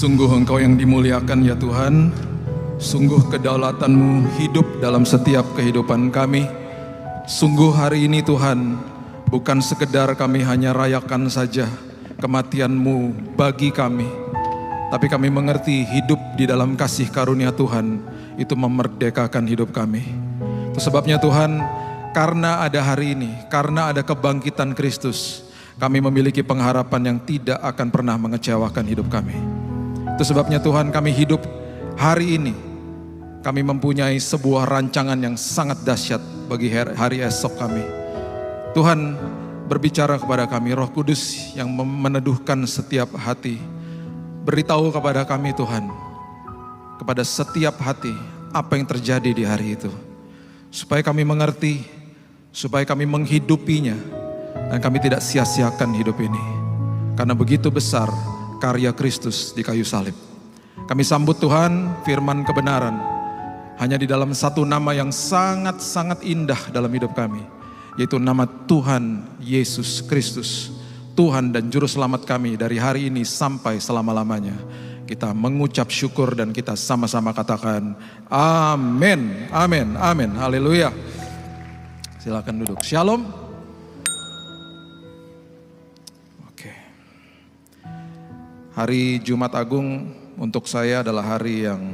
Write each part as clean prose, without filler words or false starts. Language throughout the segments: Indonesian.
Sungguh Engkau yang dimuliakan ya Tuhan. Sungguh kedaulatan-Mu hidup dalam setiap kehidupan kami. Sungguh hari ini Tuhan, bukan sekedar kami hanya rayakan saja kematian-Mu bagi kami, tapi kami mengerti hidup di dalam kasih karunia Tuhan itu memerdekakan hidup kami. Itu sebabnya Tuhan, karena ada hari ini, karena ada kebangkitan Kristus, kami memiliki pengharapan yang tidak akan pernah mengecewakan hidup kami. Itu sebabnya Tuhan, kami hidup hari ini, kami mempunyai sebuah rancangan yang sangat dahsyat bagi hari esok kami. Tuhan berbicara kepada kami, Roh Kudus yang meneduhkan setiap hati. Beritahu kepada kami Tuhan, kepada setiap hati, apa yang terjadi di hari itu. Supaya kami mengerti, supaya kami menghidupinya, dan kami tidak sia-siakan hidup ini. Karena begitu besar karya Kristus di kayu salib. Kami sambut Tuhan, firman kebenaran, hanya di dalam satu nama yang sangat-sangat indah dalam hidup kami, yaitu nama Tuhan Yesus Kristus, Tuhan dan Juru Selamat kami dari hari ini sampai selama-lamanya. Kita mengucap syukur dan kita sama-sama katakan amin, amin, amin, haleluya. Silakan duduk. Shalom. Oke. Hari Jumat Agung untuk saya adalah hari yang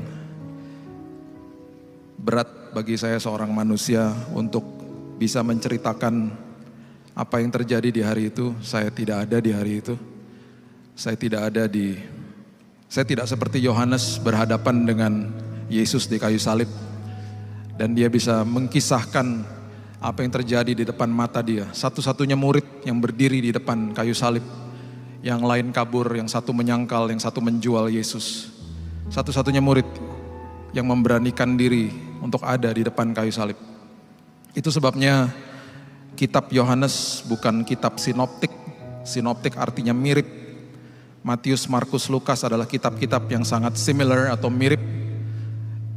berat bagi saya seorang manusia untuk bisa menceritakan apa yang terjadi di hari itu. Saya tidak ada di hari itu. Saya tidak seperti Yohanes berhadapan dengan Yesus di kayu salib. Dan dia bisa mengkisahkan apa yang terjadi di depan mata dia. Satu-satunya murid yang berdiri di depan kayu salib. Yang lain kabur, yang satu menyangkal, yang satu menjual Yesus. Satu-satunya murid yang memberanikan diri untuk ada di depan kayu salib. Itu sebabnya kitab Yohanes bukan kitab sinoptik. Sinoptik artinya mirip. Matius, Markus, Lukas adalah kitab-kitab yang sangat similar atau mirip.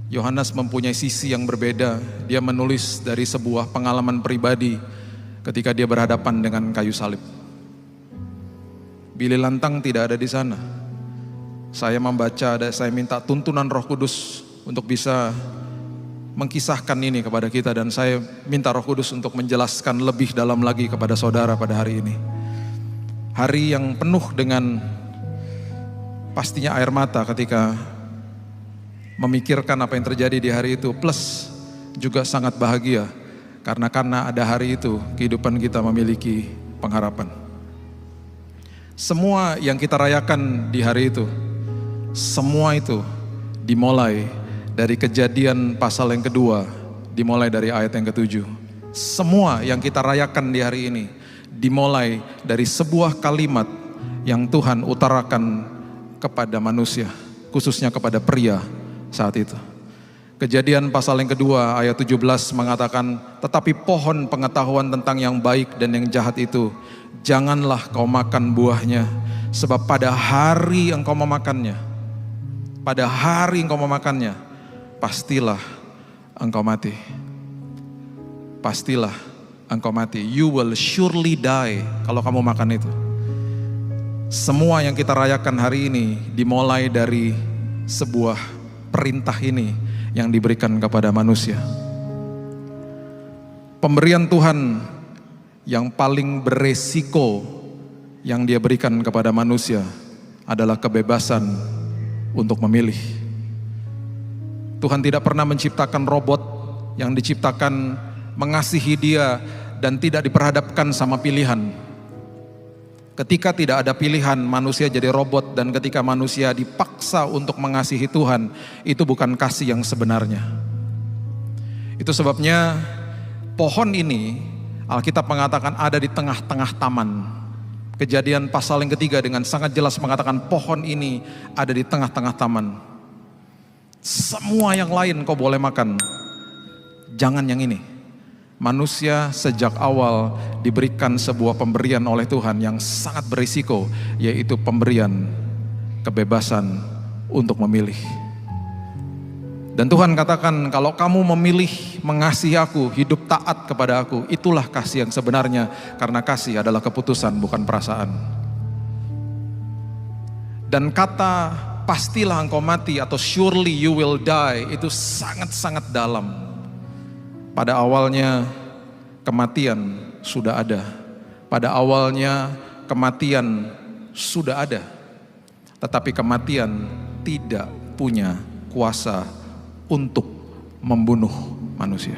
Yohanes mempunyai sisi yang berbeda. Dia menulis dari sebuah pengalaman pribadi ketika dia berhadapan dengan kayu salib. Billy Lantang tidak ada di sana. Saya membaca, saya minta tuntunan Roh Kudus untuk bisa mengkisahkan ini kepada kita, dan saya minta Roh Kudus untuk menjelaskan lebih dalam lagi kepada saudara pada hari ini. Hari yang penuh dengan pastinya air mata ketika memikirkan apa yang terjadi di hari itu, plus juga sangat bahagia karena ada hari itu kehidupan kita memiliki pengharapan. Semua yang kita rayakan di hari itu, semua itu dimulai dari Kejadian pasal yang kedua, dimulai dari ayat yang ke-7. Semua yang kita rayakan di hari ini dimulai dari sebuah kalimat yang Tuhan utarakan kepada manusia, khususnya kepada pria saat itu. Kejadian pasal yang kedua ayat 17 mengatakan, tetapi pohon pengetahuan tentang yang baik dan yang jahat itu, janganlah kau makan buahnya, sebab pada hari engkau memakannya, pastilah engkau mati. Pastilah engkau mati. You will surely die kalau kamu makan itu. Semua yang kita rayakan hari ini dimulai dari sebuah perintah ini yang diberikan kepada manusia. Pemberian Tuhan yang paling beresiko yang dia berikan kepada manusia adalah kebebasan untuk memilih. Tuhan tidak pernah menciptakan robot yang diciptakan mengasihi dia dan tidak diperhadapkan sama pilihan. Ketika tidak ada pilihan, manusia jadi robot, dan ketika manusia dipaksa untuk mengasihi Tuhan, itu bukan kasih yang sebenarnya. Itu sebabnya pohon ini, Alkitab mengatakan ada di tengah-tengah taman. Kejadian pasal yang ketiga dengan sangat jelas mengatakan pohon ini ada di tengah-tengah taman. Semua yang lain kau boleh makan, jangan yang ini. Manusia sejak awal diberikan sebuah pemberian oleh Tuhan yang sangat berisiko, yaitu pemberian kebebasan untuk memilih. Dan Tuhan katakan, kalau kamu memilih mengasihi aku, hidup taat kepada aku, itulah kasih yang sebenarnya, karena kasih adalah keputusan bukan perasaan. Dan kata pastilah engkau mati atau surely you will die itu sangat-sangat dalam. Pada awalnya kematian sudah ada. Pada awalnya kematian sudah ada. Tetapi kematian tidak punya kuasa untuk membunuh manusia.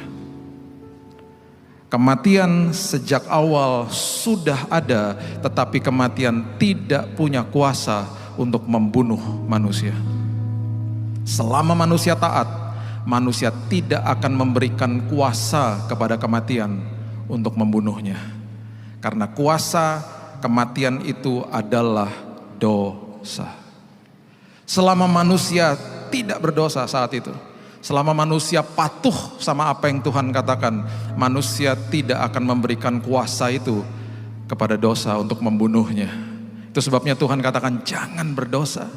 Kematian sejak awal sudah ada, tetapi kematian tidak punya kuasa untuk membunuh manusia. Selama manusia taat, manusia tidak akan memberikan kuasa kepada kematian untuk membunuhnya. Karena kuasa kematian itu adalah dosa. Selama manusia tidak berdosa saat itu, selama manusia patuh sama apa yang Tuhan katakan, manusia tidak akan memberikan kuasa itu kepada dosa untuk membunuhnya. Itu sebabnya Tuhan katakan jangan berdosa,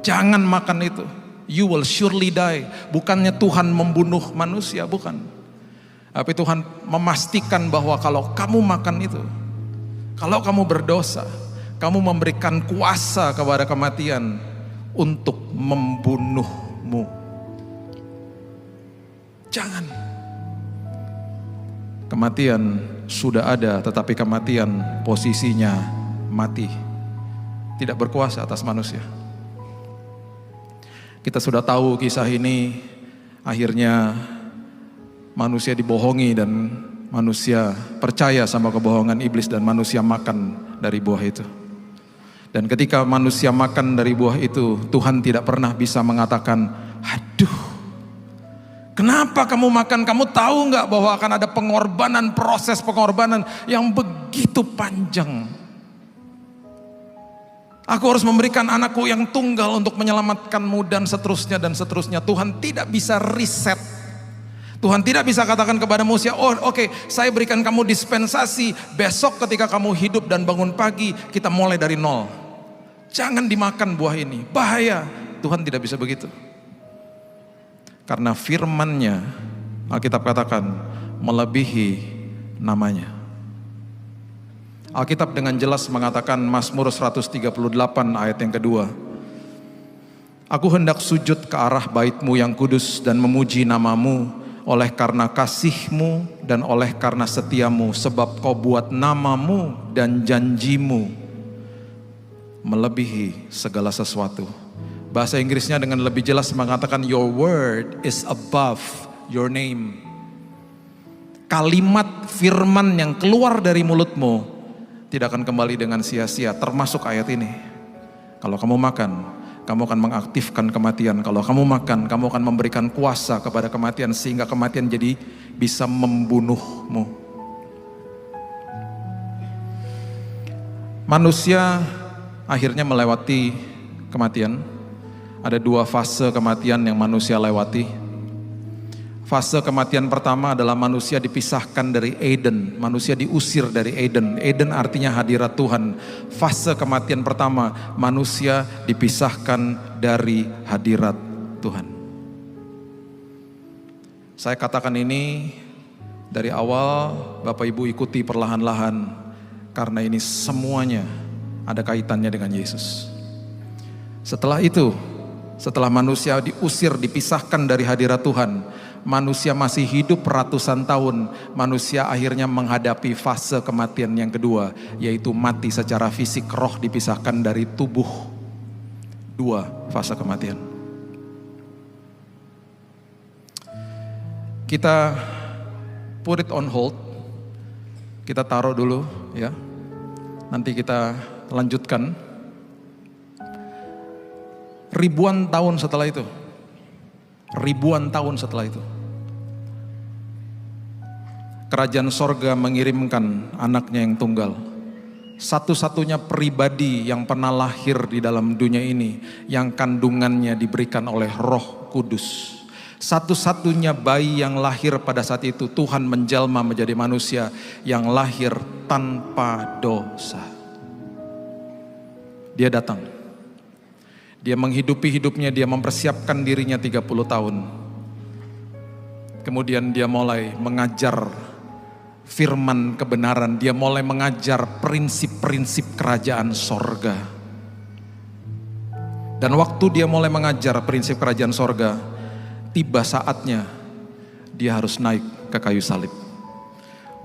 jangan makan itu, you will surely die. Bukannya Tuhan membunuh manusia, bukan. Tapi Tuhan memastikan bahwa kalau kamu makan itu, kalau kamu berdosa, kamu memberikan kuasa kepada kematian untuk membunuhmu. Jangan. Kematian sudah ada, tetapi kematian posisinya mati, tidak berkuasa atas manusia. Kita sudah tahu kisah ini, akhirnya manusia dibohongi dan manusia percaya sama kebohongan iblis dan manusia makan dari buah itu. Dan ketika manusia makan dari buah itu, Tuhan tidak pernah bisa mengatakan, aduh, kenapa kamu makan? Kamu tahu nggak bahwa akan ada pengorbanan, proses pengorbanan yang begitu panjang. Aku harus memberikan anakku yang tunggal untuk menyelamatkanmu dan seterusnya dan seterusnya. Tuhan tidak bisa riset. Tuhan tidak bisa katakan kepada manusia, oh oke, saya berikan kamu dispensasi. Besok ketika kamu hidup dan bangun pagi, kita mulai dari nol. Jangan dimakan buah ini, bahaya. Tuhan tidak bisa begitu. Karena firman-Nya, Alkitab katakan, melebihi namanya. Alkitab dengan jelas mengatakan, Mazmur 138 ayat yang kedua, aku hendak sujud ke arah bait-Mu yang kudus dan memuji nama-Mu, oleh karena kasih-Mu dan oleh karena setia-Mu, sebab Kau buat nama-Mu dan janji-Mu melebihi segala sesuatu. Bahasa Inggrisnya dengan lebih jelas mengatakan, your word is above your name. Kalimat firman yang keluar dari mulutmu tidak akan kembali dengan sia-sia, termasuk ayat ini. Kalau kamu makan, kamu akan mengaktifkan kematian. Kalau kamu makan, kamu akan memberikan kuasa kepada kematian, sehingga kematian jadi bisa membunuhmu. Manusia akhirnya melewati kematian. Ada dua fase kematian yang manusia lewati. Fase kematian pertama adalah manusia dipisahkan dari Eden. Manusia diusir dari Eden. Eden artinya hadirat Tuhan. Fase kematian pertama, manusia dipisahkan dari hadirat Tuhan. Saya katakan ini dari awal, Bapak Ibu ikuti perlahan-lahan. Karena ini semuanya ada kaitannya dengan Yesus. Setelah itu, setelah manusia diusir, dipisahkan dari hadirat Tuhan, manusia masih hidup ratusan tahun. Manusia akhirnya menghadapi fase kematian yang kedua, yaitu mati secara fisik, roh dipisahkan dari tubuh. Dua fase kematian. Kita put it on hold. Kita taruh dulu ya. Nanti kita lanjutkan. Ribuan tahun setelah itu, kerajaan sorga mengirimkan anaknya yang tunggal, satu-satunya pribadi yang pernah lahir di dalam dunia ini, yang kandungannya diberikan oleh Roh Kudus. Satu-satunya bayi yang lahir pada saat itu, Tuhan menjelma menjadi manusia yang lahir tanpa dosa. Dia datang. Dia menghidupi hidupnya, dia mempersiapkan dirinya 30 tahun. Kemudian dia mulai mengajar firman kebenaran, dia mulai mengajar prinsip-prinsip kerajaan sorga. Dan waktu dia mulai mengajar prinsip kerajaan sorga, tiba saatnya dia harus naik ke kayu salib.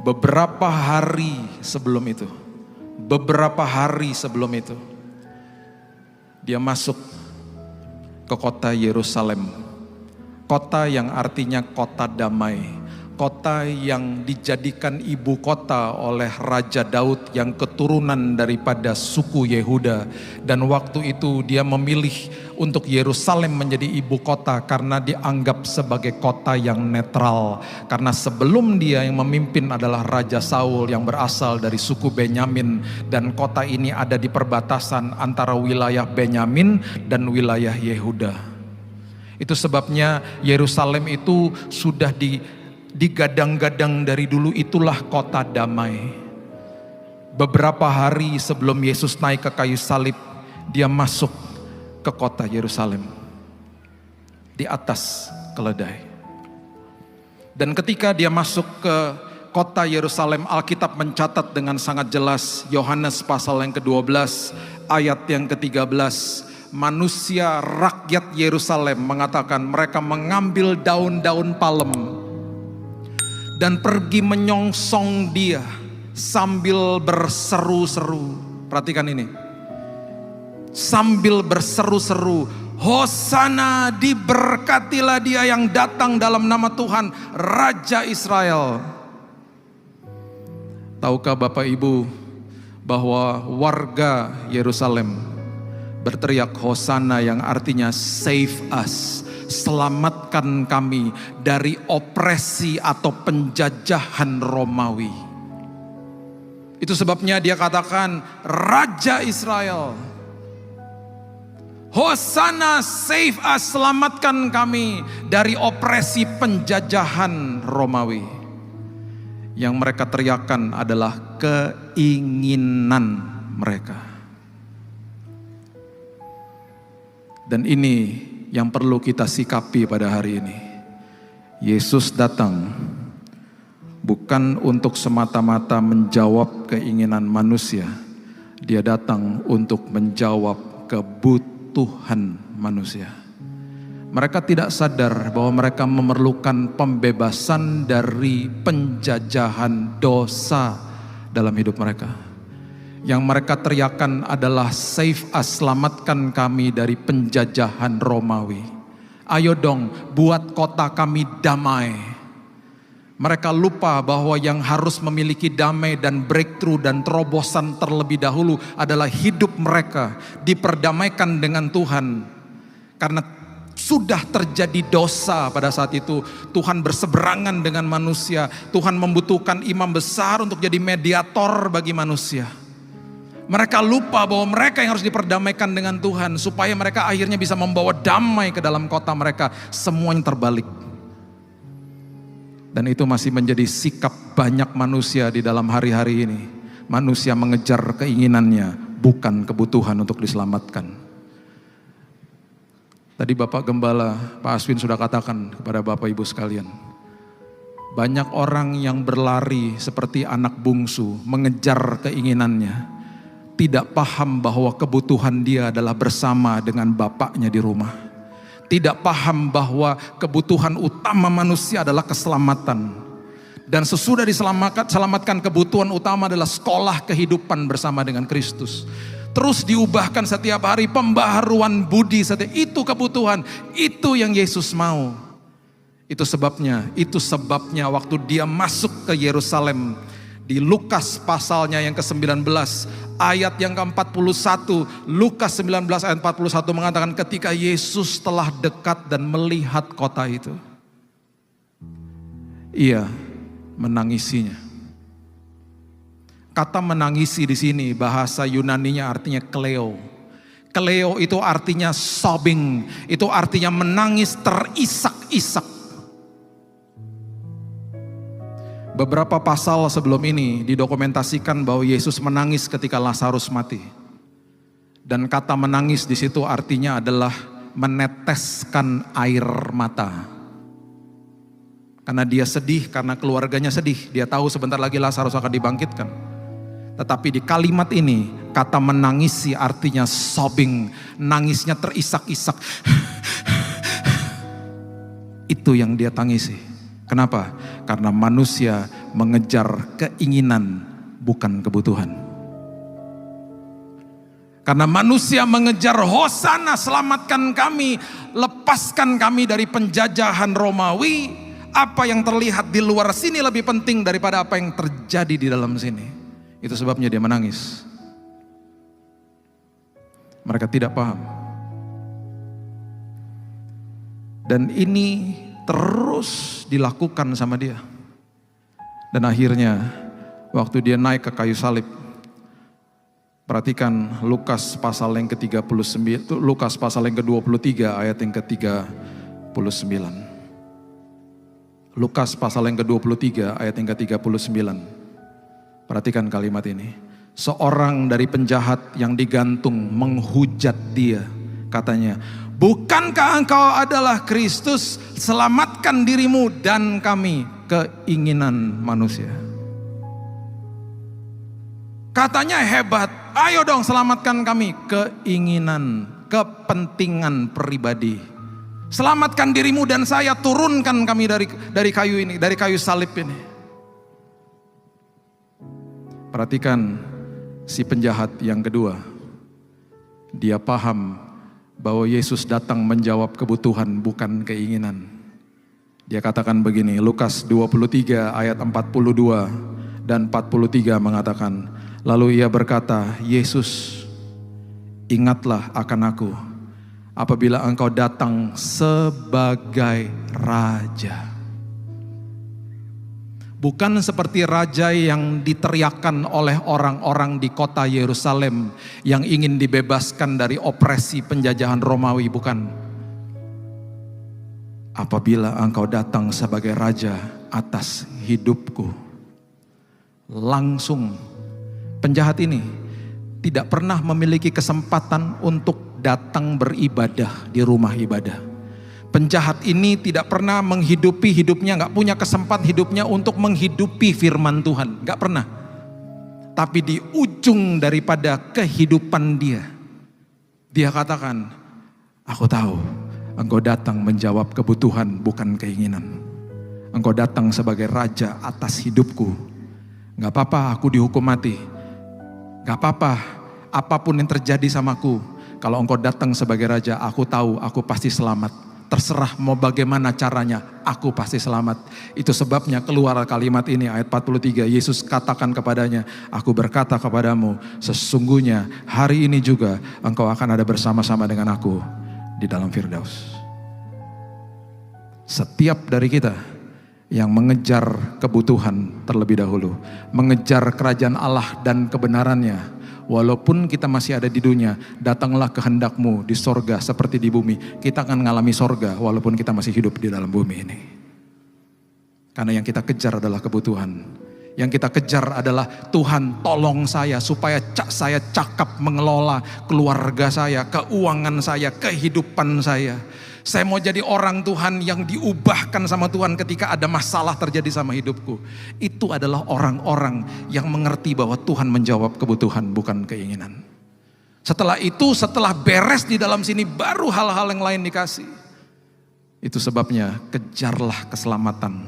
Beberapa hari sebelum itu, dia masuk ke kota Yerusalem, kota yang artinya kota damai, kota yang dijadikan ibu kota oleh Raja Daud yang keturunan daripada suku Yehuda. Dan waktu itu dia memilih untuk Yerusalem menjadi ibu kota karena dianggap sebagai kota yang netral. Karena sebelum dia yang memimpin adalah Raja Saul yang berasal dari suku Benyamin, dan kota ini ada di perbatasan antara wilayah Benyamin dan wilayah Yehuda. Itu sebabnya Yerusalem itu sudah digadang-gadang dari dulu itulah kota damai. Beberapa hari sebelum Yesus naik ke kayu salib, dia masuk ke kota Yerusalem di atas keledai. Dan ketika dia masuk ke kota Yerusalem, Alkitab mencatat dengan sangat jelas, Yohanes pasal yang ke-12 ayat yang ke-13, manusia rakyat Yerusalem mengatakan mereka mengambil daun-daun palem dan pergi menyongsong dia sambil berseru-seru. Perhatikan ini. Sambil berseru-seru, Hosana, diberkatilah dia yang datang dalam nama Tuhan, Raja Israel. Tahukah Bapak Ibu bahwa warga Yerusalem berteriak Hosana yang artinya save us, selamatkan kami dari opresi atau penjajahan Romawi. Itu sebabnya dia katakan Raja Israel, Hosana, save us, selamatkan kami dari opresi penjajahan Romawi. Yang mereka teriakan adalah keinginan mereka. Dan ini yang perlu kita sikapi pada hari ini. Yesus datang bukan untuk semata-mata menjawab keinginan manusia. Dia datang untuk menjawab kebutuhan manusia. Mereka tidak sadar bahwa mereka memerlukan pembebasan dari penjajahan dosa dalam hidup mereka. Yang mereka teriakan adalah save us, selamatkan kami dari penjajahan Romawi. Ayo dong, buat kota kami damai. Mereka lupa bahwa yang harus memiliki damai dan breakthrough dan terobosan terlebih dahulu adalah hidup mereka diperdamaikan dengan Tuhan. Karena sudah terjadi dosa pada saat itu, Tuhan berseberangan dengan manusia. Tuhan membutuhkan imam besar untuk jadi mediator bagi manusia. Mereka lupa bahwa mereka yang harus diperdamaikan dengan Tuhan, supaya mereka akhirnya bisa membawa damai ke dalam kota mereka. Semuanya terbalik. Dan itu masih menjadi sikap banyak manusia di dalam hari-hari ini. Manusia mengejar keinginannya, bukan kebutuhan untuk diselamatkan. Tadi Bapak Gembala, Pak Aswin sudah katakan kepada Bapak Ibu sekalian. Banyak orang yang berlari seperti anak bungsu, mengejar keinginannya. Tidak paham bahwa kebutuhan dia adalah bersama dengan bapaknya di rumah. Tidak paham bahwa kebutuhan utama manusia adalah keselamatan. Dan sesudah diselamatkan, kebutuhan utama adalah sekolah kehidupan bersama dengan Kristus. Terus diubahkan setiap hari, pembaharuan budi setiap, itu kebutuhan, itu yang Yesus mau. Itu sebabnya waktu dia masuk ke Yerusalem, di Lukas pasalnya yang ke-19 ayat yang ke-41, Lukas 19 ayat 41 mengatakan ketika Yesus telah dekat dan melihat kota itu, ia menangisinya. Kata menangisi di sini bahasa Yunaninya artinya kleo. Kleo itu artinya sobbing, itu artinya menangis terisak-isak. Beberapa pasal sebelum ini didokumentasikan bahwa Yesus menangis ketika Lazarus mati. Dan kata menangis di situ artinya adalah meneteskan air mata. Karena dia sedih, karena keluarganya sedih. Dia tahu sebentar lagi Lazarus akan dibangkitkan. Tetapi di kalimat ini Kata menangisi artinya sobbing, nangisnya terisak-isak. Itu yang dia tangisi. Kenapa? Karena manusia mengejar keinginan, bukan kebutuhan. Karena manusia mengejar hosana, selamatkan kami, lepaskan kami dari penjajahan Romawi. Apa yang terlihat di luar sini lebih penting daripada apa yang terjadi di dalam sini. Itu sebabnya dia menangis. Mereka tidak paham. Dan ini terus dilakukan sama dia. Dan akhirnya waktu dia naik ke kayu salib, perhatikan Lukas pasal yang ke-39, Lukas pasal yang ke-23 ayat yang ke-39. Lukas pasal yang ke-23 ayat yang ke-39. Perhatikan kalimat ini. Seorang dari penjahat yang digantung menghujat dia, katanya, "Bukankah engkau adalah Kristus? Selamatkan dirimu dan kami." Keinginan manusia. Katanya hebat, ayo dong selamatkan kami. Keinginan, kepentingan pribadi. Selamatkan dirimu dan saya, turunkan kami dari kayu ini, dari kayu salib ini. Perhatikan si penjahat yang kedua. Dia paham bahwa Yesus datang menjawab kebutuhan, bukan keinginan. Dia katakan begini, Lukas 23 ayat 42 dan 43 mengatakan, lalu ia berkata, "Yesus, ingatlah akan aku apabila engkau datang sebagai raja. Bukan seperti raja yang diteriakkan oleh orang-orang di kota Yerusalem yang ingin dibebaskan dari opresi penjajahan Romawi, bukan. Apabila engkau datang sebagai raja atas hidupku." Langsung penjahat ini tidak pernah memiliki kesempatan untuk datang beribadah di rumah ibadah. Penjahat ini tidak pernah menghidupi hidupnya, gak punya kesempatan hidupnya untuk menghidupi firman Tuhan, gak pernah. Tapi di ujung daripada kehidupan dia katakan, "Aku tahu engkau datang menjawab kebutuhan, bukan keinginan. Engkau datang sebagai raja atas hidupku. Gak apa-apa aku dihukum mati. Gak apa-apa apapun yang terjadi samaku. Kalau engkau datang sebagai raja, aku tahu aku pasti selamat. Terserah mau bagaimana caranya, aku pasti selamat." Itu sebabnya keluar kalimat ini, ayat 43. Yesus katakan kepadanya, "Aku berkata kepadamu, sesungguhnya hari ini juga engkau akan ada bersama-sama dengan aku di dalam Firdaus." Setiap dari kita yang mengejar kebutuhan terlebih dahulu, mengejar kerajaan Allah dan kebenarannya, walaupun kita masih ada di dunia, datanglah kehendakmu di sorga seperti di bumi. Kita akan mengalami sorga walaupun kita masih hidup di dalam bumi ini. Karena yang kita kejar adalah kebutuhan. Yang kita kejar adalah, Tuhan tolong saya supaya saya cakap mengelola keluarga saya, keuangan saya, kehidupan saya. Saya mau jadi orang Tuhan yang diubahkan sama Tuhan ketika ada masalah terjadi sama hidupku. Itu adalah orang-orang yang mengerti bahwa Tuhan menjawab kebutuhan, bukan keinginan. Setelah itu, setelah beres di dalam sini, baru hal-hal yang lain dikasih. Itu sebabnya kejarlah keselamatan,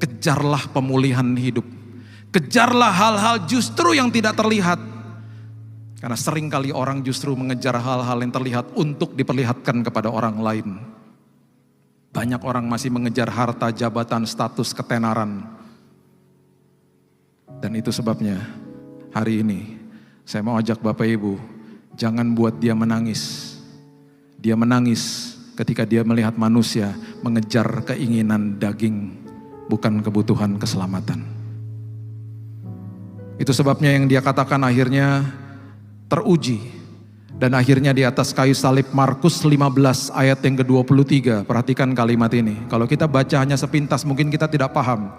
kejarlah pemulihan hidup, kejarlah hal-hal justru yang tidak terlihat. Karena seringkali orang justru mengejar hal-hal yang terlihat untuk diperlihatkan kepada orang lain. Banyak orang masih mengejar harta, jabatan, status, ketenaran. Dan itu sebabnya hari ini saya mau ajak Bapak Ibu, jangan buat dia menangis. Dia menangis ketika dia melihat manusia mengejar keinginan daging, bukan kebutuhan keselamatan. Itu sebabnya yang dia katakan akhirnya teruji. Dan akhirnya di atas kayu salib, Markus 15 ayat yang ke-23. Perhatikan kalimat ini. Kalau kita baca hanya sepintas mungkin kita tidak paham.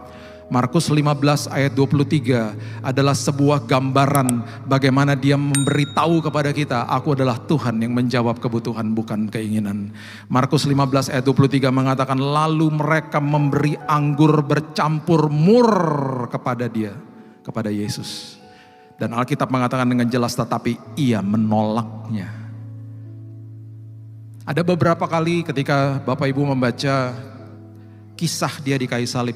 Markus 15 ayat 23 adalah sebuah gambaran bagaimana dia memberitahu kepada kita, aku adalah Tuhan yang menjawab kebutuhan, bukan keinginan. Markus 15 ayat 23 mengatakan, lalu mereka memberi anggur bercampur mur kepada dia, kepada Yesus. Dan Alkitab mengatakan dengan jelas, tetapi ia menolaknya. Ada beberapa kali ketika Bapak Ibu membaca kisah dia di kayu salib,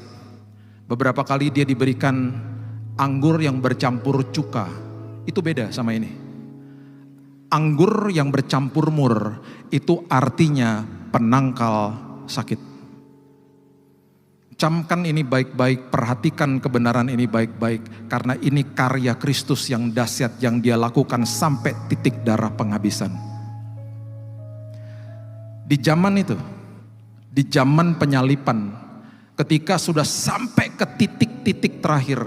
beberapa kali dia diberikan anggur yang bercampur cuka. Itu beda sama ini. Anggur yang bercampur mur itu artinya penangkal sakit. Camkan ini baik-baik, perhatikan kebenaran ini baik-baik, karena ini karya Kristus yang dahsyat yang dia lakukan sampai titik darah penghabisan. Di zaman itu, di zaman penyalipan, ketika sudah sampai ke titik-titik terakhir,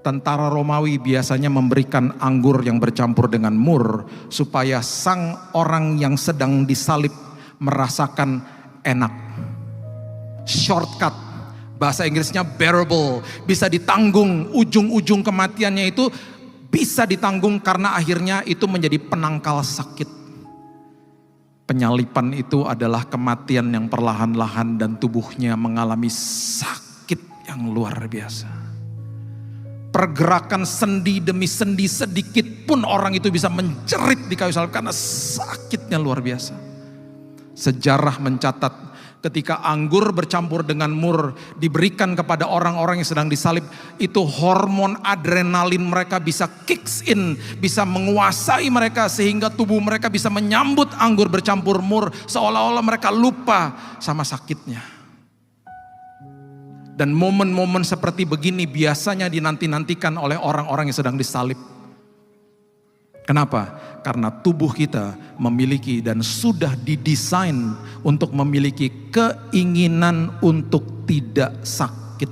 tentara Romawi biasanya memberikan anggur yang bercampur dengan mur supaya sang orang yang sedang disalib merasakan enak. Shortcut, bahasa Inggrisnya bearable, bisa ditanggung. Ujung-ujung kematiannya itu bisa ditanggung karena akhirnya itu menjadi penangkal sakit. Penyalipan itu adalah kematian yang perlahan-lahan dan tubuhnya mengalami sakit yang luar biasa. Pergerakan sendi demi sendi sedikit pun orang itu bisa menjerit di kayu salib karena sakitnya luar biasa. Sejarah mencatat ketika anggur bercampur dengan mur diberikan kepada orang-orang yang sedang disalib, itu hormon adrenalin mereka bisa kicks in, bisa menguasai mereka sehingga tubuh mereka bisa menyambut anggur bercampur mur seolah-olah mereka lupa sama sakitnya. Dan momen-momen seperti begini biasanya dinanti-nantikan oleh orang-orang yang sedang disalib. Kenapa? Karena tubuh kita memiliki dan sudah didesain untuk memiliki keinginan untuk tidak sakit.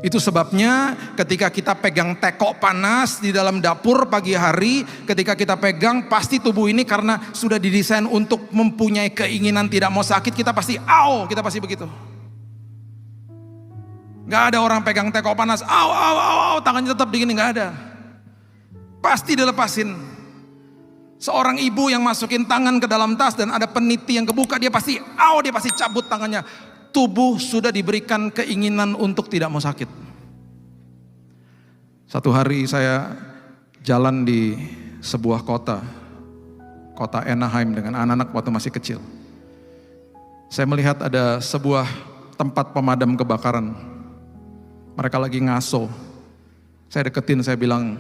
Itu sebabnya ketika kita pegang tekok panas di dalam dapur pagi hari, ketika kita pegang pasti tubuh ini karena sudah didesain untuk mempunyai keinginan tidak mau sakit, kita pasti kita pasti begitu. Gak ada orang pegang tekok panas, tangannya tetap begini, gak ada. Pasti dilepasin. Seorang ibu yang masukin tangan ke dalam tas dan ada peniti yang kebuka, dia pasti cabut tangannya. Tubuh sudah diberikan keinginan untuk tidak mau sakit. Satu hari saya jalan di sebuah kota Anaheim dengan anak-anak waktu masih kecil. Saya melihat ada sebuah tempat pemadam kebakaran. Mereka lagi ngaso. Saya deketin, saya bilang,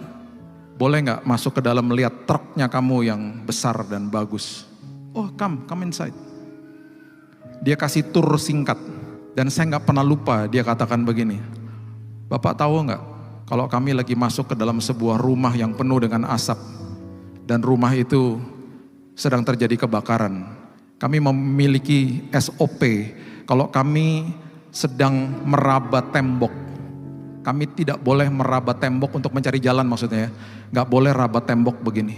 boleh gak masuk ke dalam melihat truknya kamu yang besar dan bagus? Oh, come inside. Dia kasih tur singkat. Dan saya gak pernah lupa dia katakan begini, Bapak tahu gak, kalau kami lagi masuk ke dalam sebuah rumah yang penuh dengan asap, dan rumah itu sedang terjadi kebakaran, kami memiliki SOP, kalau kami sedang meraba tembok, kami tidak boleh meraba tembok untuk mencari jalan maksudnya ya. Gak boleh raba tembok begini.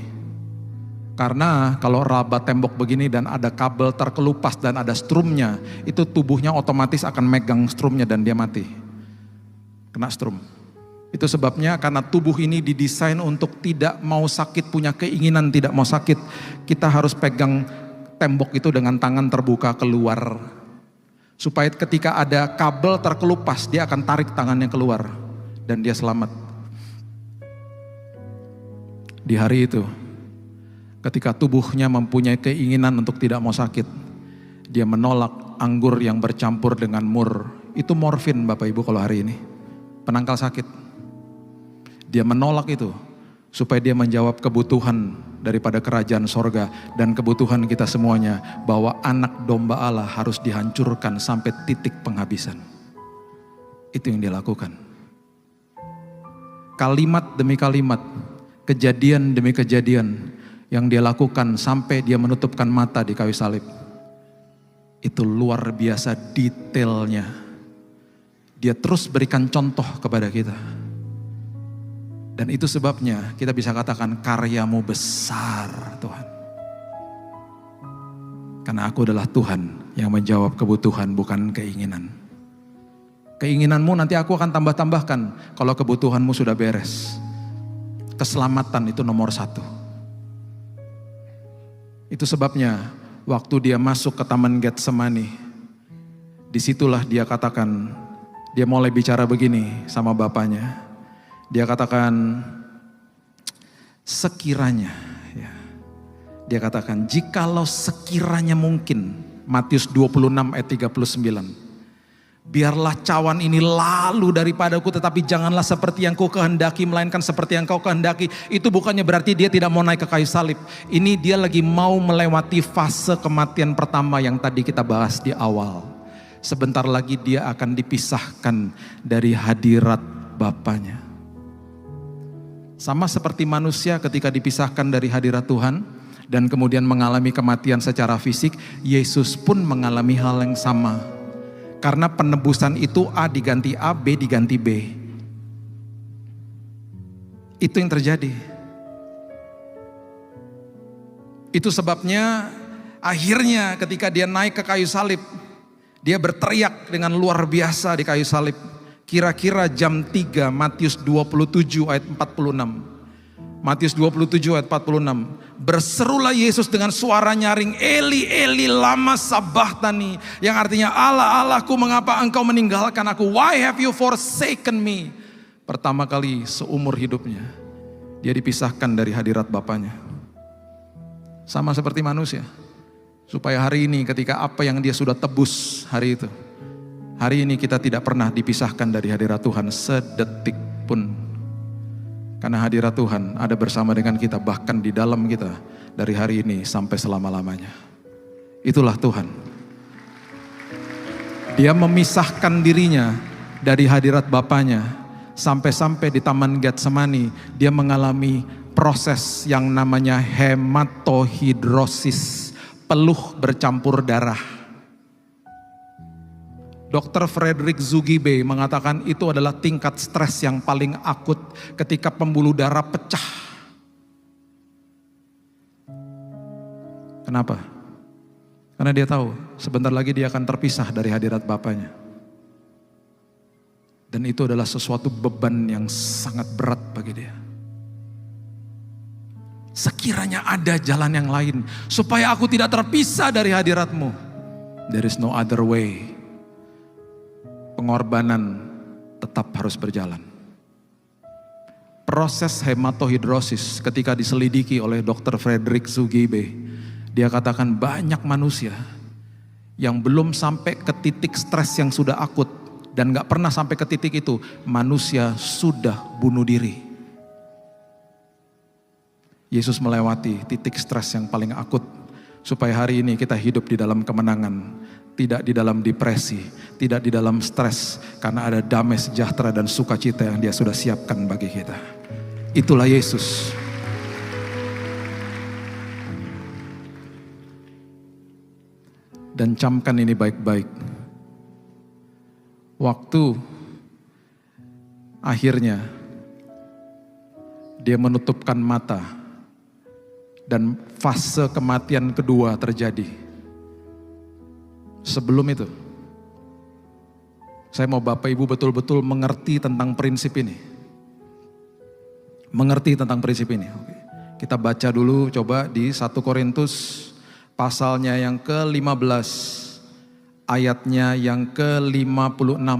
Karena kalau raba tembok begini dan ada kabel terkelupas dan ada strumnya, itu tubuhnya otomatis akan megang strumnya dan dia mati. Kena strum. Itu sebabnya karena tubuh ini didesain untuk tidak mau sakit, punya keinginan tidak mau sakit. Kita harus pegang tembok itu dengan tangan terbuka keluar. Supaya ketika ada kabel terkelupas, dia akan tarik tangannya keluar dan dia selamat. Di hari itu, ketika tubuhnya mempunyai keinginan untuk tidak mau sakit, dia menolak anggur yang bercampur dengan mur. Itu morfin Bapak Ibu kalau hari ini, penangkal sakit. Dia menolak itu supaya dia menjawab kebutuhan daripada kerajaan sorga dan kebutuhan kita semuanya, bahwa anak domba Allah harus dihancurkan sampai titik penghabisan. Itu yang dia lakukan. Kalimat demi kalimat, kejadian demi kejadian yang dia lakukan sampai dia menutupkan mata di kayu salib. Itu luar biasa detailnya. Dia terus berikan contoh kepada kita. Dan itu sebabnya kita bisa katakan karyamu besar Tuhan. Karena aku adalah Tuhan yang menjawab kebutuhan bukan keinginan. Keinginanmu nanti aku akan tambah-tambahkan kalau kebutuhanmu sudah beres. Keselamatan itu nomor 1. Itu sebabnya waktu dia masuk ke Taman Getsemani, disitulah dia katakan, dia mulai bicara begini sama bapaknya. Dia katakan sekiranya, ya. Dia katakan jikalau sekiranya mungkin, Matius 26 ayat 39. Biarlah cawan ini lalu daripadaku, tetapi janganlah seperti yang kau kehendaki, melainkan seperti yang kau kehendaki. Itu bukannya berarti dia tidak mau naik ke kayu salib. Ini dia lagi mau melewati fase kematian pertama yang tadi kita bahas di awal. Sebentar lagi dia akan dipisahkan dari hadirat Bapanya. Sama seperti manusia ketika dipisahkan dari hadirat Tuhan dan kemudian mengalami kematian secara fisik, Yesus pun mengalami hal yang sama. Karena penebusan itu A diganti A, B diganti B. Itu yang terjadi. Itu sebabnya akhirnya ketika dia naik ke kayu salib, dia berteriak dengan luar biasa di kayu salib. Kira-kira jam 3, Matius 27 ayat 46. Matius 27 ayat 46. Berserulah Yesus dengan suara nyaring, Eli Eli lama sabachthani, yang artinya Allah Allahku mengapa engkau meninggalkan aku, why have you forsaken me. Pertama kali seumur hidupnya dia dipisahkan dari hadirat Bapanya. Sama seperti manusia, supaya hari ini ketika apa yang dia sudah tebus hari itu, hari ini kita tidak pernah dipisahkan dari hadirat Tuhan sedetik pun. Karena hadirat Tuhan ada bersama dengan kita, bahkan di dalam kita dari hari ini sampai selama-lamanya. Itulah Tuhan. Dia memisahkan dirinya dari hadirat Bapanya. Sampai-sampai di Taman Getsemani dia mengalami proses yang namanya hematohidrosis, peluh bercampur darah. Dr. Frederick Zugibe mengatakan itu adalah tingkat stres yang paling akut ketika pembuluh darah pecah. Kenapa? Karena dia tahu sebentar lagi dia akan terpisah dari hadirat Bapanya. Dan itu adalah sesuatu beban yang sangat berat bagi dia. Sekiranya ada jalan yang lain supaya aku tidak terpisah dari hadirat-Mu. There is no other way. Pengorbanan tetap harus berjalan. Proses hematohidrosis ketika diselidiki oleh Dr. Frederick Zugibe, dia katakan banyak manusia yang belum sampai ke titik stres yang sudah akut dan gak pernah sampai ke titik itu, manusia sudah bunuh diri. Yesus melewati titik stres yang paling akut supaya hari ini kita hidup di dalam kemenangan. Tidak di dalam depresi, tidak di dalam stres, karena ada damai sejahtera dan sukacita yang Dia sudah siapkan bagi kita. Itulah Yesus. Dan camkan ini baik-baik. Waktu akhirnya Dia menutupkan mata dan fase kematian kedua terjadi. Sebelum itu, saya mau Bapak Ibu betul-betul mengerti tentang prinsip ini. Mengerti tentang prinsip ini. Oke. Kita baca dulu coba di 1 Korintus pasalnya yang ke-15, ayatnya yang ke-56.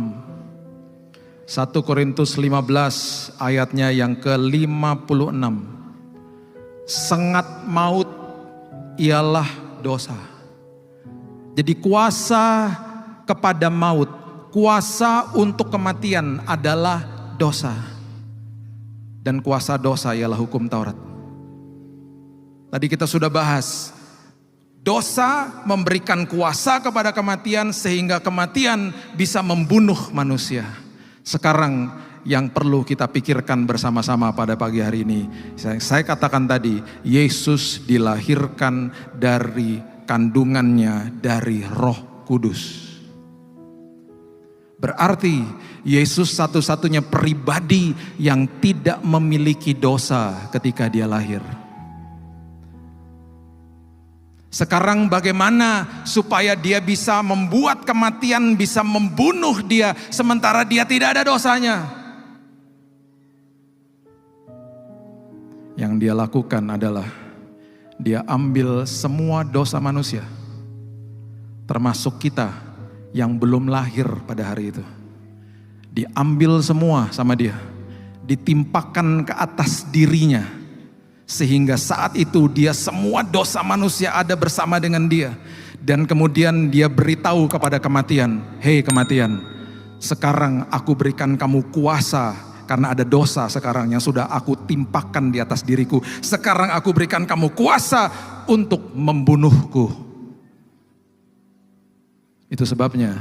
1 Korintus 15 ayatnya yang ke-56. Sengat maut ialah dosa. Jadi kuasa kepada maut, kuasa untuk kematian adalah dosa. Dan kuasa dosa ialah hukum Taurat. Tadi kita sudah bahas, dosa memberikan kuasa kepada kematian sehingga kematian bisa membunuh manusia. Sekarang yang perlu kita pikirkan bersama-sama pada pagi hari ini, saya katakan tadi, Yesus dilahirkan dari kandungannya dari Roh Kudus. Berarti Yesus satu-satunya pribadi yang tidak memiliki dosa ketika Dia lahir. Sekarang bagaimana supaya Dia bisa membuat kematian bisa membunuh Dia sementara Dia tidak ada dosanya? Yang Dia lakukan adalah Dia ambil semua dosa manusia, termasuk kita yang belum lahir pada hari itu. Diambil semua sama Dia. ditimpakan ke atas dirinya. Sehingga saat itu dia semua dosa manusia ada bersama dengan dia. Dan kemudian dia beritahu kepada kematian, "Hei kematian, sekarang aku berikan kamu kuasa karena ada dosa sekarang yang sudah aku timpakan di atas diriku. Sekarang aku berikan kamu kuasa untuk membunuhku." Itu sebabnya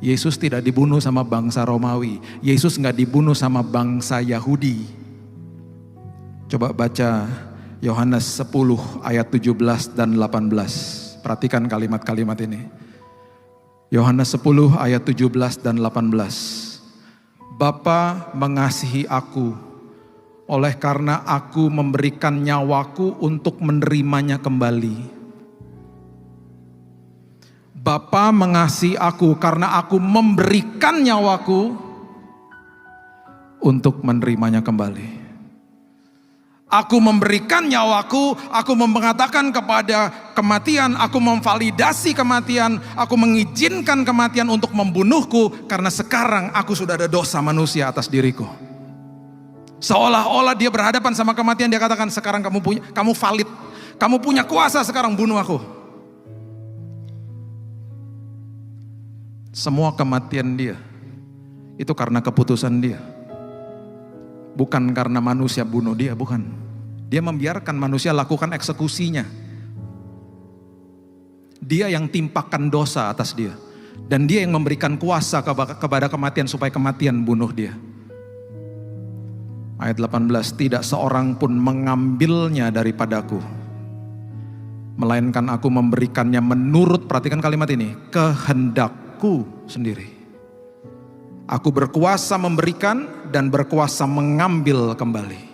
Yesus tidak dibunuh sama bangsa Romawi. Yesus nggak dibunuh sama bangsa Yahudi. Coba baca Yohanes 10 ayat 17 dan 18. Perhatikan kalimat-kalimat ini. Yohanes 10 ayat 17 dan 18. Bapa mengasihi aku, oleh karena aku memberikan nyawaku untuk menerimanya kembali. Bapa mengasihi aku karena aku memberikan nyawaku untuk menerimanya kembali. Aku memberikan nyawaku, aku mengatakan kepada kematian, aku memvalidasi kematian, aku mengizinkan kematian untuk membunuhku karena sekarang aku sudah ada dosa manusia atas diriku. Seolah-olah dia berhadapan sama kematian, dia katakan, sekarang kamu valid, kamu punya kuasa, sekarang bunuh aku. Semua kematian dia itu karena keputusan dia. Bukan karena manusia bunuh dia, bukan. Dia membiarkan manusia lakukan eksekusinya. Dia yang timpakan dosa atas dia. Dan dia yang memberikan kuasa kepada kematian supaya kematian bunuh dia. Ayat 18, tidak seorang pun mengambilnya daripadaku. Melainkan aku memberikannya menurut, perhatikan kalimat ini, kehendakku sendiri. Aku berkuasa memberikan dan berkuasa mengambil kembali.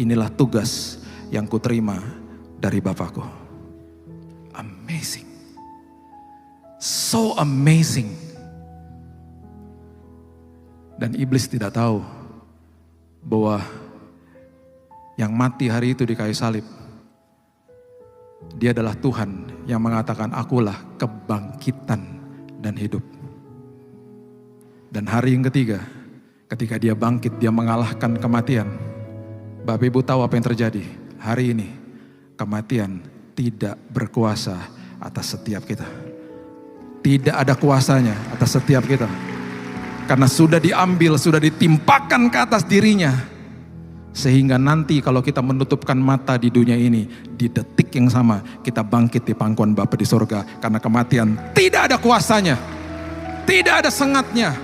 Inilah tugas yang kuterima dari Bapakku. Amazing. So amazing. Dan iblis tidak tahu bahwa yang mati hari itu di kayu salib, dia adalah Tuhan yang mengatakan, akulah kebangkitan dan hidup. Dan hari yang ketiga, ketika dia bangkit, dia mengalahkan kematian. Bapak Ibu tahu apa yang terjadi? Hari ini, kematian tidak berkuasa atas setiap kita. Tidak ada kuasanya atas setiap kita. Karena sudah diambil, sudah ditimpakan ke atas dirinya. Sehingga nanti kalau kita menutupkan mata di dunia ini, di detik yang sama, kita bangkit di pangkuan Bapa di sorga. Karena kematian tidak ada kuasanya. Tidak ada sengatnya.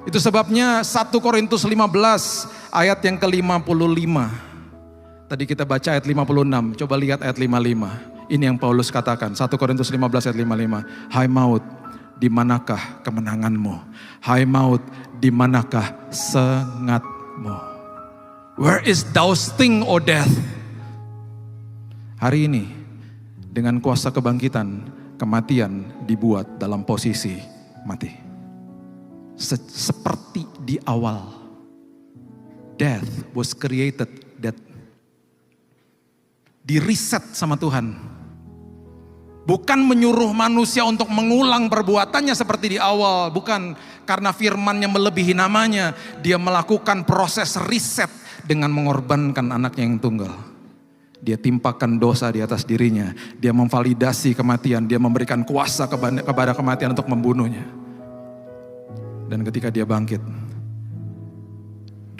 Itu sebabnya 1 Korintus 15 ayat yang ke-55. Tadi kita baca ayat 56, coba lihat ayat 55. Ini yang Paulus katakan, 1 Korintus 15 ayat 55. Hai maut, di manakah kemenanganmu? Hai maut, di manakah sengatmu? Where is thou sting, O death? Hari ini, dengan kuasa kebangkitan, kematian dibuat dalam posisi mati. Seperti di awal, death was created dead. Di reset sama Tuhan. Bukan menyuruh manusia untuk mengulang perbuatannya seperti di awal. Bukan, karena firman-Nya melebihi namanya. Dia melakukan proses reset dengan mengorbankan anaknya yang tunggal. Dia timpakan dosa di atas dirinya. Dia memvalidasi kematian. Dia memberikan kuasa kepada kematian untuk membunuhnya. Dan ketika dia bangkit,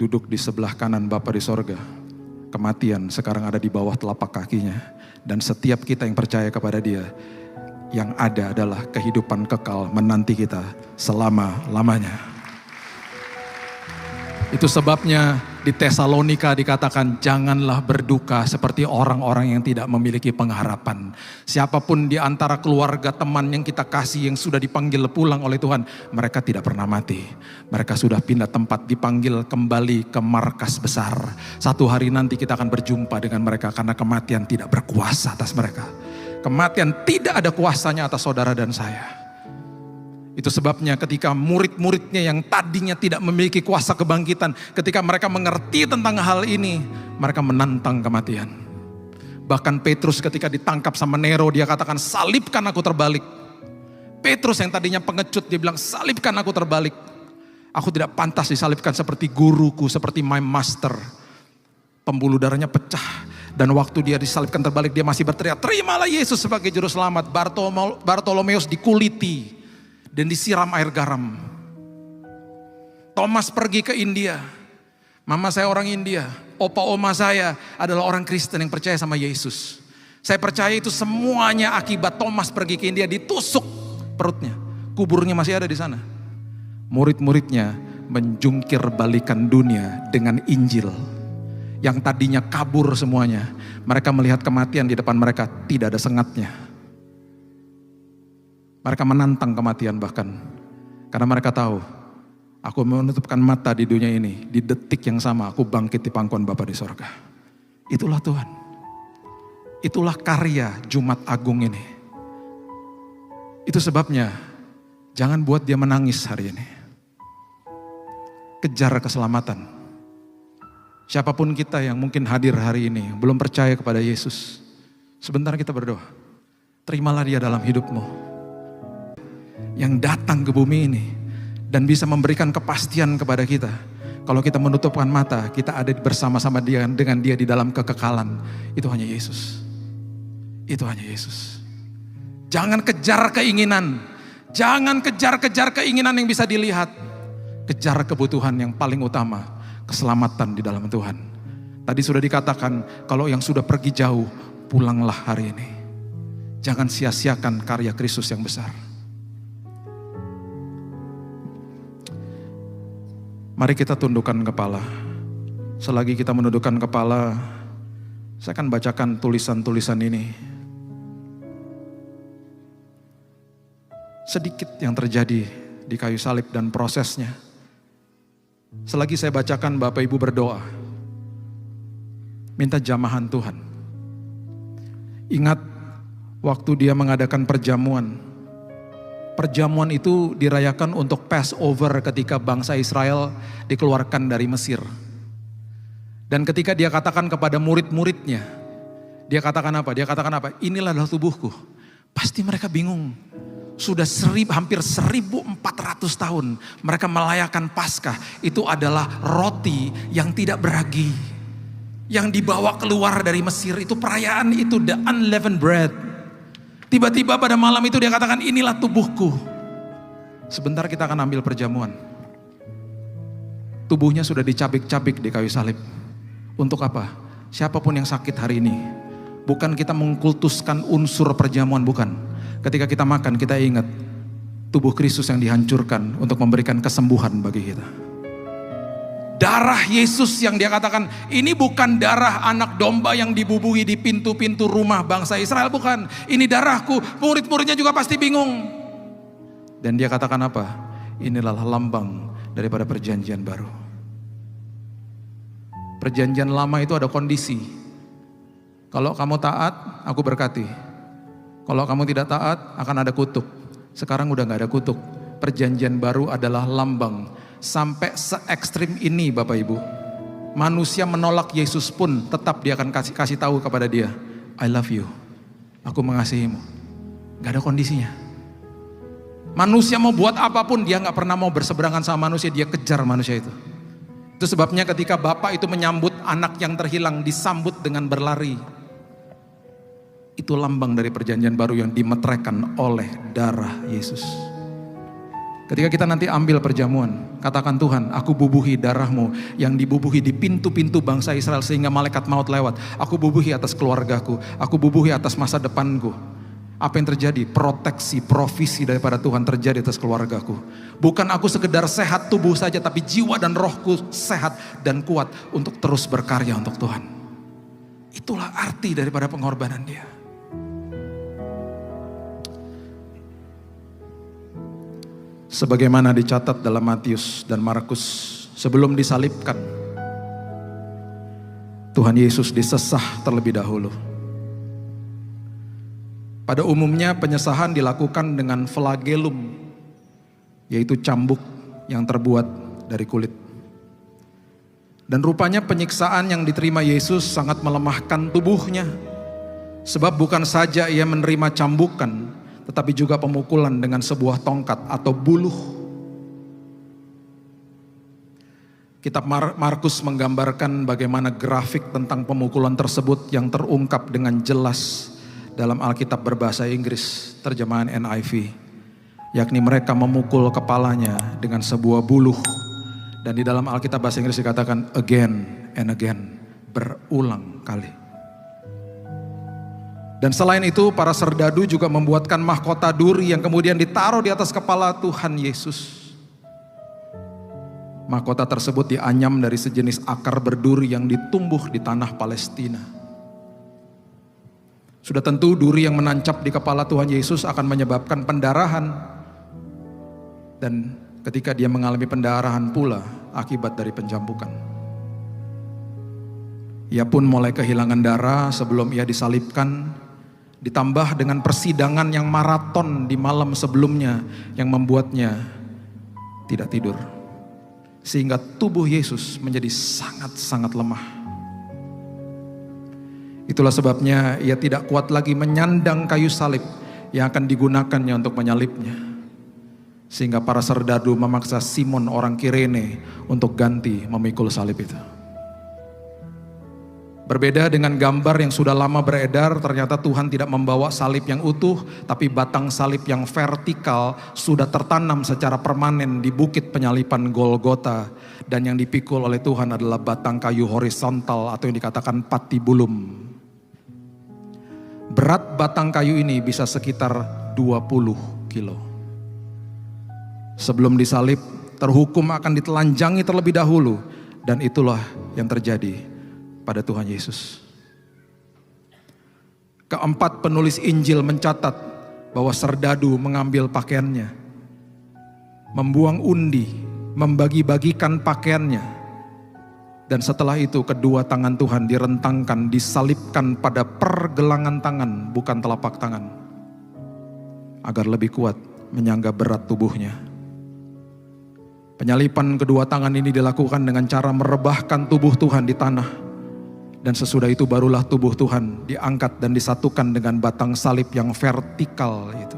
duduk di sebelah kanan Bapa di sorga, kematian sekarang ada di bawah telapak kakinya. Dan setiap kita yang percaya kepada dia, yang ada adalah kehidupan kekal menanti kita selama-lamanya. Itu sebabnya di Tesalonika dikatakan, janganlah berduka seperti orang-orang yang tidak memiliki pengharapan. Siapapun di antara keluarga, teman yang kita kasih, yang sudah dipanggil pulang oleh Tuhan, mereka tidak pernah mati. Mereka sudah pindah tempat, dipanggil kembali ke markas besar. Satu hari nanti kita akan berjumpa dengan mereka, karena kematian tidak berkuasa atas mereka. Kematian tidak ada kuasanya atas saudara dan saya. Itu sebabnya ketika murid-muridnya yang tadinya tidak memiliki kuasa kebangkitan, ketika mereka mengerti tentang hal ini, mereka menantang kematian. Bahkan Petrus ketika ditangkap sama Nero, dia katakan, salibkan aku terbalik. Petrus yang tadinya pengecut, dia bilang, salibkan aku terbalik. Aku tidak pantas disalibkan seperti guruku, seperti my master. Pembuluh darahnya pecah. Dan waktu dia disalibkan terbalik, dia masih berteriak, terimalah Yesus sebagai juru selamat. Bartolomeus dikuliti dan disiram air garam. Thomas pergi ke India. Mama saya orang India. Opa oma saya adalah orang Kristen yang percaya sama Yesus. Saya percaya itu semuanya akibat Thomas pergi ke India, ditusuk perutnya. Kuburnya masih ada di sana. Murid-muridnya menjungkir balikan dunia dengan Injil. Yang tadinya kabur semuanya. Mereka melihat kematian di depan mereka, tidak ada sengatnya. Mereka menantang kematian bahkan. Karena mereka tahu, aku menutupkan mata di dunia ini. Di detik yang sama aku bangkit di pangkuan Bapa di sorga. Itulah Tuhan. Itulah karya Jumat Agung ini. Itu sebabnya, jangan buat dia menangis hari ini. Kejar keselamatan. Siapapun kita yang mungkin hadir hari ini, belum percaya kepada Yesus. Sebentar kita berdoa. Terimalah dia dalam hidupmu. Yang datang ke bumi ini. Dan bisa memberikan kepastian kepada kita. Kalau kita menutupkan mata, kita ada bersama-sama dia, dengan dia di dalam kekekalan. Itu hanya Yesus. Itu hanya Yesus. Jangan kejar keinginan. Jangan kejar-kejar keinginan yang bisa dilihat. Kejar kebutuhan yang paling utama, keselamatan di dalam Tuhan. Tadi sudah dikatakan, kalau yang sudah pergi jauh, pulanglah hari ini. Jangan sia-siakan karya Kristus yang besar. Mari kita tundukkan kepala. Selagi kita menundukkan kepala, saya akan bacakan tulisan-tulisan ini. Sedikit yang terjadi di kayu salib dan prosesnya. Selagi saya bacakan, Bapak Ibu berdoa. Minta jamahan Tuhan. Ingat waktu dia mengadakan perjamuan. Perjamuan itu dirayakan untuk Passover ketika bangsa Israel dikeluarkan dari Mesir. Dan ketika dia katakan kepada murid-muridnya, dia katakan apa? Dia katakan apa? Inilah adalah tubuhku. Pasti mereka bingung. Sudah hampir 1400 tahun mereka merayakan Paskah. Itu adalah roti yang tidak beragi, yang dibawa keluar dari Mesir. Itu perayaan itu, the unleavened bread. Tiba-tiba pada malam itu dia katakan, inilah tubuhku. Sebentar kita akan ambil perjamuan. Tubuhnya sudah dicabik-cabik di kayu salib. Untuk apa? Siapapun yang sakit hari ini. Bukan kita mengkultuskan unsur perjamuan, bukan. Ketika kita makan, kita ingat tubuh Kristus yang dihancurkan untuk memberikan kesembuhan bagi kita. Darah Yesus yang dia katakan, ini bukan darah anak domba yang dibubuhi di pintu-pintu rumah bangsa Israel, bukan. Ini darahku. Murid-muridnya juga pasti bingung. Dan dia katakan apa? Inilah lambang daripada perjanjian baru. Perjanjian lama itu ada kondisi. Kalau kamu taat, aku berkati. Kalau kamu tidak taat, akan ada kutuk. Sekarang udah gak ada kutuk. Perjanjian baru adalah lambang. Sampai se-ekstrim ini Bapak Ibu. Manusia menolak Yesus pun tetap dia akan kasih tahu kepada dia, I love you. Aku mengasihimu. Gak ada kondisinya. Manusia mau buat apapun, dia gak pernah mau berseberangan sama manusia. Dia kejar manusia itu. Itu sebabnya ketika Bapak itu menyambut anak yang terhilang, disambut dengan berlari. Itu lambang dari perjanjian baru yang dimeteraikan oleh darah Yesus. Ketika kita nanti ambil perjamuan, katakan Tuhan, aku bubuhi darahmu yang dibubuhi di pintu-pintu bangsa Israel sehingga malaikat maut lewat. Aku bubuhi atas keluargaku, aku bubuhi atas masa depanku. Apa yang terjadi? Proteksi, provisi daripada Tuhan terjadi atas keluargaku. Bukan aku sekedar sehat tubuh saja, tapi jiwa dan rohku sehat dan kuat untuk terus berkarya untuk Tuhan. Itulah arti daripada pengorbanan dia. Sebagaimana dicatat dalam Matius dan Markus, sebelum disalibkan, Tuhan Yesus disesah terlebih dahulu. Pada umumnya penyesahan dilakukan dengan flagellum, yaitu cambuk yang terbuat dari kulit. Dan rupanya penyiksaan yang diterima Yesus sangat melemahkan tubuhnya. Sebab bukan saja ia menerima cambukan, tetapi juga pemukulan dengan sebuah tongkat atau buluh. Kitab Markus menggambarkan bagaimana grafik tentang pemukulan tersebut yang terungkap dengan jelas dalam Alkitab berbahasa Inggris, terjemahan NIV. Yakni mereka memukul kepalanya dengan sebuah buluh. Dan di dalam Alkitab bahasa Inggris dikatakan again and again, berulang kali. Dan selain itu para serdadu juga membuatkan mahkota duri yang kemudian ditaruh di atas kepala Tuhan Yesus. Mahkota tersebut dianyam dari sejenis akar berduri yang ditumbuh di tanah Palestina. Sudah tentu duri yang menancap di kepala Tuhan Yesus akan menyebabkan pendarahan. Dan ketika dia mengalami pendarahan pula akibat dari penjambukan. Ia pun mulai kehilangan darah sebelum ia disalibkan. Ditambah dengan persidangan yang maraton di malam sebelumnya yang membuatnya tidak tidur. Sehingga tubuh Yesus menjadi sangat-sangat lemah. Itulah sebabnya ia tidak kuat lagi menyandang kayu salib yang akan digunakannya untuk menyalibnya. Sehingga para serdadu memaksa Simon orang Kirene untuk ganti memikul salib itu. Berbeda dengan gambar yang sudah lama beredar, ternyata Tuhan tidak membawa salib yang utuh, tapi batang salib yang vertikal sudah tertanam secara permanen di bukit penyalipan Golgota. Dan yang dipikul oleh Tuhan adalah batang kayu horizontal atau yang dikatakan patibulum. Berat batang kayu ini bisa sekitar 20 kilo. Sebelum disalib, terhukum akan ditelanjangi terlebih dahulu. Dan itulah yang terjadi pada Tuhan Yesus. Keempat penulis Injil mencatat bahwa serdadu mengambil pakaiannya, membuang undi, membagi-bagikan pakaiannya, dan setelah itu kedua tangan Tuhan direntangkan, disalibkan pada pergelangan tangan, bukan telapak tangan, agar lebih kuat menyangga berat tubuhnya. Penyalipan kedua tangan ini dilakukan dengan cara merebahkan tubuh Tuhan di tanah. Dan sesudah itu barulah tubuh Tuhan diangkat dan disatukan dengan batang salib yang vertikal itu.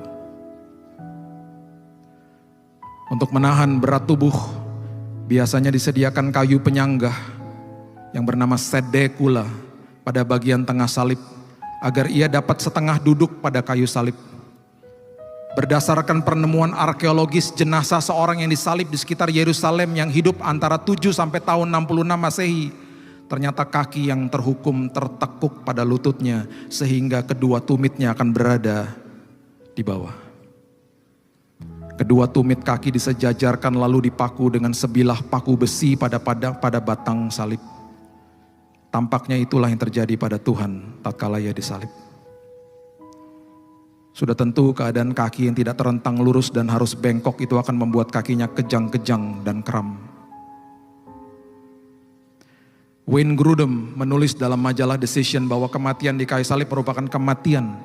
Untuk menahan berat tubuh, biasanya disediakan kayu penyanggah yang bernama sedekula pada bagian tengah salib, agar ia dapat setengah duduk pada kayu salib. Berdasarkan penemuan arkeologis jenazah seorang yang disalib di sekitar Yerusalem yang hidup antara 7 sampai tahun 66 Masehi, ternyata kaki yang terhukum tertekuk pada lututnya sehingga kedua tumitnya akan berada di bawah. Kedua tumit kaki disejajarkan lalu dipaku dengan sebilah paku besi pada batang salib. Tampaknya itulah yang terjadi pada Tuhan tatkala ia disalib. Sudah tentu keadaan kaki yang tidak terentang lurus dan harus bengkok itu akan membuat kakinya kejang-kejang dan kram. Wayne Grudem menulis dalam majalah Decision bahwa kematian di kayu salib merupakan kematian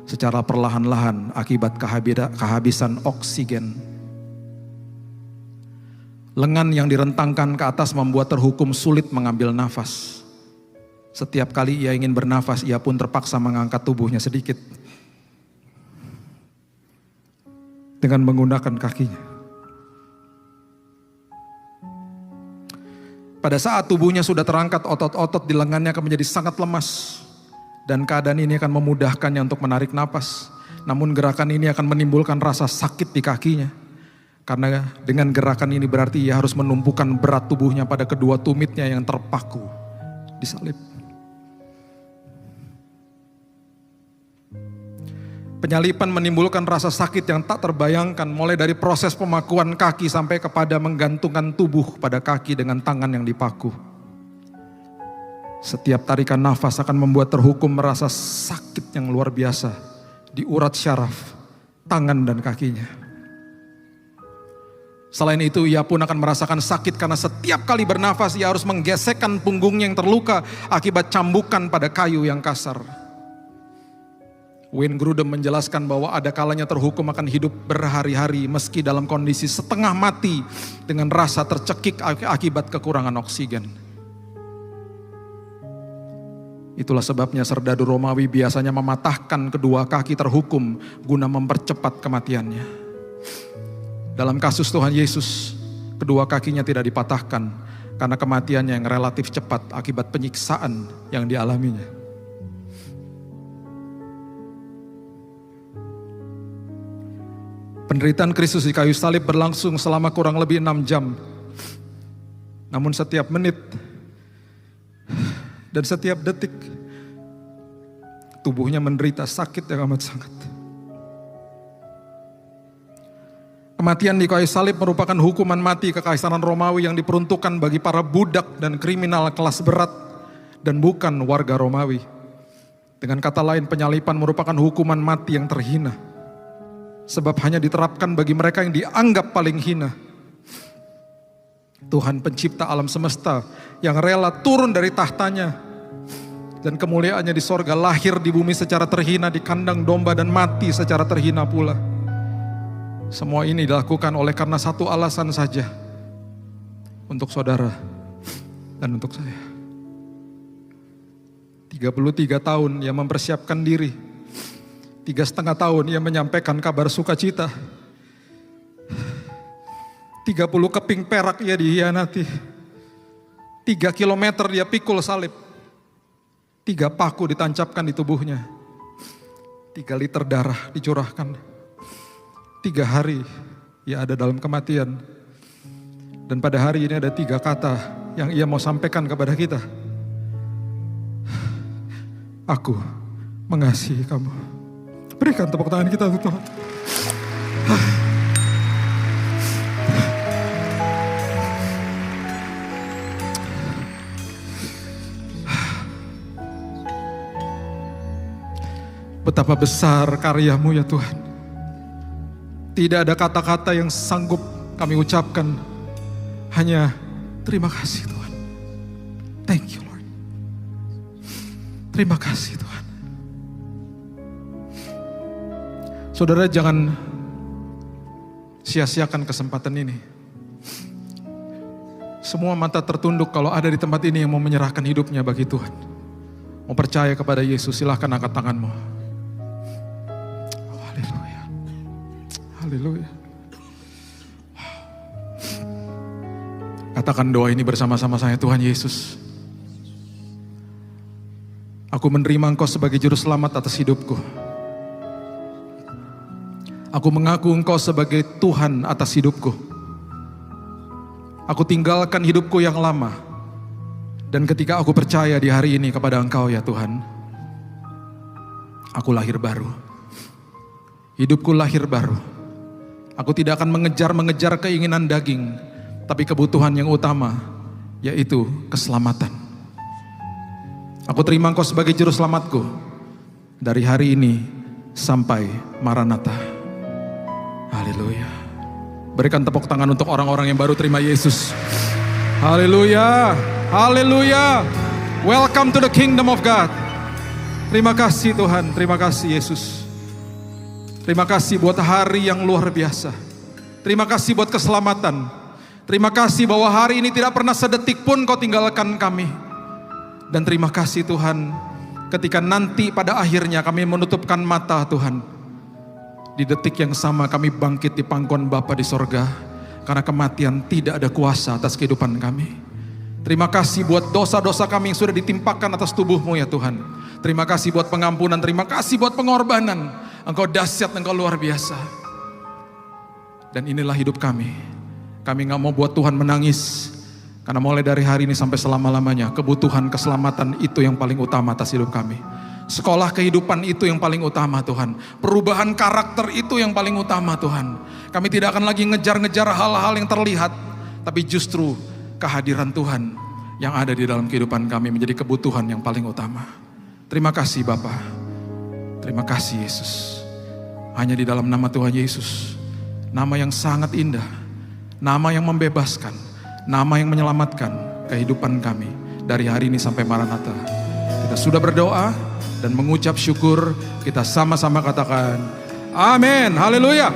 secara perlahan-lahan akibat kehabisan oksigen. Lengan yang direntangkan ke atas membuat terhukum sulit mengambil nafas. Setiap kali ia ingin bernafas, ia pun terpaksa mengangkat tubuhnya sedikit dengan menggunakan kakinya. Pada saat tubuhnya sudah terangkat, otot-otot di lengannya akan menjadi sangat lemas. Dan keadaan ini akan memudahkannya untuk menarik napas. Namun gerakan ini akan menimbulkan rasa sakit di kakinya. Karena dengan gerakan ini berarti ia harus menumpukan berat tubuhnya pada kedua tumitnya yang terpaku di salib. Penyalipan menimbulkan rasa sakit yang tak terbayangkan, mulai dari proses pemakuan kaki sampai kepada menggantungkan tubuh pada kaki dengan tangan yang dipaku. Setiap tarikan nafas akan membuat terhukum merasa sakit yang luar biasa di urat syaraf, tangan dan kakinya. Selain itu ia pun akan merasakan sakit karena setiap kali bernafas ia harus menggesekkan punggungnya yang terluka akibat cambukan pada kayu yang kasar. Wayne Grudem menjelaskan bahwa ada kalanya terhukum akan hidup berhari-hari meski dalam kondisi setengah mati dengan rasa tercekik akibat kekurangan oksigen. Itulah sebabnya serdadu Romawi biasanya mematahkan kedua kaki terhukum guna mempercepat kematiannya. Dalam kasus Tuhan Yesus, kedua kakinya tidak dipatahkan karena kematiannya yang relatif cepat akibat penyiksaan yang dialaminya. Penderitaan Kristus di kayu salib berlangsung selama kurang lebih 6 jam. Namun setiap menit dan setiap detik tubuhnya menderita sakit yang amat sangat. Kematian di kayu salib merupakan hukuman mati kekaisaran Romawi yang diperuntukkan bagi para budak dan kriminal kelas berat dan bukan warga Romawi. Dengan kata lain, penyaliban merupakan hukuman mati yang terhina, sebab hanya diterapkan bagi mereka yang dianggap paling hina. Tuhan pencipta alam semesta yang rela turun dari tahtanya dan kemuliaannya di sorga, lahir di bumi secara terhina, di kandang domba dan mati secara terhina pula. Semua ini dilakukan oleh karena satu alasan saja, untuk saudara dan untuk saya. 33 tahun ia mempersiapkan diri, 3,5 tahun ia menyampaikan kabar sukacita, 30 keping perak ia dihianati, 3 kilometer dia pikul salib, 3 paku ditancapkan di tubuhnya, 3 liter darah dicurahkan, 3 hari ia ada dalam kematian. Dan pada hari ini ada 3 kata yang ia mau sampaikan kepada kita. Aku mengasihi kamu. Berikan tepuk tangan kita untuk Tuhan. Betapa besar karyamu ya Tuhan. Tidak ada kata-kata yang sanggup kami ucapkan, hanya terima kasih Tuhan. Thank you Lord. Terima kasih Tuhan. Saudara, jangan sia-siakan kesempatan ini. Semua mata tertunduk kalau ada di tempat ini yang mau menyerahkan hidupnya bagi Tuhan, mau percaya kepada Yesus, silahkan angkat tanganmu. Haleluya. Katakan doa ini bersama-sama saya. Tuhan Yesus, aku menerima Engkau sebagai juru selamat atas hidupku. Aku mengaku Engkau sebagai Tuhan atas hidupku. Aku tinggalkan hidupku yang lama, dan ketika aku percaya di hari ini kepada Engkau ya Tuhan, aku lahir baru. Hidupku lahir baru. Aku tidak akan mengejar keinginan daging, tapi kebutuhan yang utama, yaitu keselamatan. Aku terima Engkau sebagai juru selamatku dari hari ini sampai Maranatha. Haleluya. Berikan tepuk tangan untuk orang-orang yang baru terima Yesus. Haleluya. Haleluya. Welcome to the kingdom of God. Terima kasih Tuhan, terima kasih Yesus. Terima kasih buat hari yang luar biasa. Terima kasih buat keselamatan. Terima kasih bahwa hari ini tidak pernah sedetik pun Kau tinggalkan kami. Dan terima kasih Tuhan, ketika nanti pada akhirnya kami menutupkan mata Tuhan, di detik yang sama kami bangkit di pangkuan Bapa di sorga, karena kematian tidak ada kuasa atas kehidupan kami. Terima kasih buat dosa-dosa kami yang sudah ditimpakan atas tubuh-Mu ya Tuhan. Terima kasih buat pengampunan, terima kasih buat pengorbanan. Engkau dahsyat, Engkau luar biasa. Dan inilah hidup kami. Kami gak mau buat Tuhan menangis, karena mulai dari hari ini sampai selama-lamanya, kebutuhan keselamatan itu yang paling utama atas hidup kami. Sekolah kehidupan itu yang paling utama Tuhan. Perubahan karakter itu yang paling utama Tuhan. Kami tidak akan lagi ngejar-ngejar hal-hal yang terlihat, tapi justru kehadiran Tuhan yang ada di dalam kehidupan kami menjadi kebutuhan yang paling utama. Terima kasih Bapa. Terima kasih Yesus. Hanya di dalam nama Tuhan Yesus, nama yang sangat indah, nama yang membebaskan, nama yang menyelamatkan kehidupan kami dari hari ini sampai Maranatha. Kita sudah berdoa dan mengucap syukur, kita sama-sama katakan amin. Haleluya.